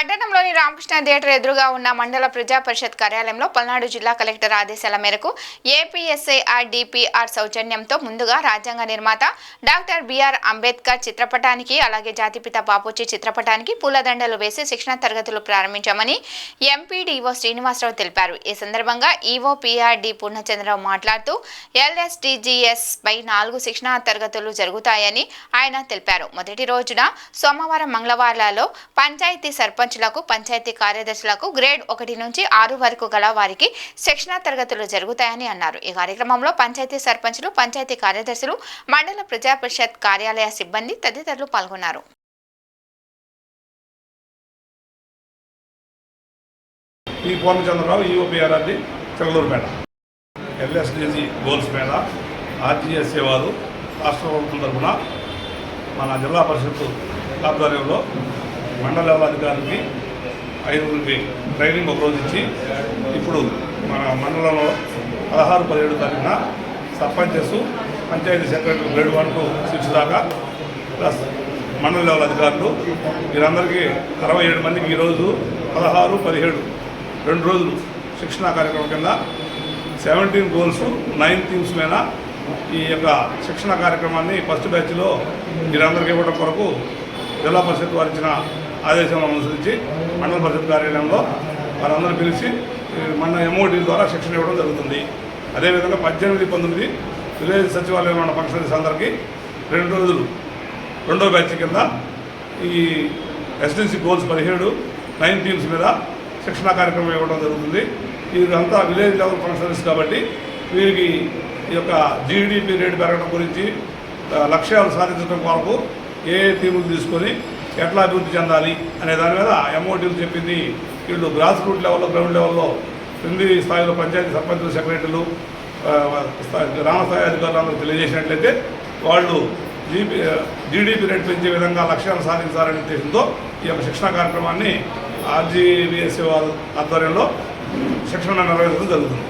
పట్టణంలోని రామకృష్ణ థియేటర్ ఎదురుగా ఉన్న మండల ప్రజా పరిషత్ కార్యాలయంలో పల్నాడు జిల్లా కలెక్టర్ ఆదేశాల మేరకు ఏపీఎస్ఐఆర్ డిపిఆర్ సౌజన్యంతో ముందుగా రాజ్యాంగ నిర్మాత డాక్టర్ బిఆర్ అంబేద్కర్ చిత్రపటానికి అలాగే జాతిపిత బాపూజీ చిత్రపటానికి పూలదండలు వేసి శిక్షణ తరగతులు ప్రారంభించామని ఎంపీడీఓ శ్రీనివాసరావు తెలిపారు. ఈ సందర్భంగా ఈవో పిఆర్డి పూర్ణచంద్రరావు మాట్లాడుతూ ఎల్ఎస్డిజిఎస్ పై 4 శిక్షణ తరగతులు జరుగుతాయని ఆయన తెలిపారు. మొదటి రోజున సోమవారం మంగళవారాలలో పంచాయతీ సర్పంచులకు పంచాయతీ కార్యదర్శులకు గ్రేడ్ 1 నుంచి 6 వరకు గల వారికి శిక్షణ తరగతులు జరుగుతాయని అన్నారు. ఈ కార్యక్రమంలో పంచాయతీ సర్పంచులు, పంచాయతీ కార్యదర్శులు, మండల ప్రజా పరిషత్ కార్యాలయ సిబ్బంది తదితరులు పాల్గొన్నారు. ఈ పూర్ణచంద్రరావు ఈఓపీఆర్ఆర్డి చెగలూరుపేట ఎల్ఎస్డిజి గోల్స్ మీద ఆర్జీఎస్ఏ వారు రాష్ట్ర ప్రభుత్వం తరఫున మన జిల్లా పరిషత్ ఆధ్వర్యంలో మండల లెవెల్ అధికారికి 5 ట్రైనింగ్ ఒకరోజు ఇచ్చి ఇప్పుడు మన మండలంలో 16-17 తారీఖున sarpanches, panchayati secretary grade 1 to 6 దాకా ప్లస్ మండల లెవెల్ అధికారులు వీరందరికీ 67 మందికి ఈరోజు 16-17 2 రోజులు శిక్షణా కార్యక్రమం కింద 17 గోల్స్ 9 థీమ్స్ మీద ఈ యొక్క శిక్షణ కార్యక్రమాన్ని ఫస్ట్ బ్యాచ్లో వీరందరికీ ఇవ్వడం కొరకు జిల్లా పరిషత్ వారు ఇచ్చిన ఆదేశాలను అనుసరించి మండల పరిషత్ కార్యాలయంలో వారందరూ పిలిచి మన ఎంఓడి ద్వారా శిక్షణ ఇవ్వడం జరుగుతుంది. అదేవిధంగా 18-19 విలేజ్ సచివాలయంలో ఉన్న ఫంక్షనరీస్ అందరికీ 2 రోజులు 2వ బ్యాచ్ కింద ఈ ఎస్డిసి గోల్స్ 17 9 థీమ్స్ మీద శిక్షణా కార్యక్రమం ఇవ్వడం జరుగుతుంది. వీరంతా విలేజ్ లెవెల్ ఫంక్షనరీస్ కాబట్టి వీరికి ఈ యొక్క జీడిపి రేటు పెరగడం గురించి లక్ష్యాలు సాధించడం కొరకు ఏ థీములు తీసుకొని ఎట్లా అభివృద్ధి చెందాలి అనే దాని మీద ఎంఓటీలు చెప్పింది. వీళ్ళు గ్రాస్ రూట్ లెవెల్లో, గ్రౌండ్ లెవెల్లో క్రింది స్థాయిలో పంచాయతీ సర్పంచులు, సెక్రటరీలు, గ్రామ స్థాయి అధికారులు అందరూ తెలియజేసినట్లయితే వాళ్ళు జీడిపి రేటు పెంచే విధంగా లక్ష్యాలు సాధించాలనే ఉద్దేశంతో ఈ యొక్క శిక్షణ కార్యక్రమాన్ని ఆర్జీవీఎస్ఏ వారి ఆధ్వర్యంలో శిక్షణ నిర్వహించడం జరుగుతుంది.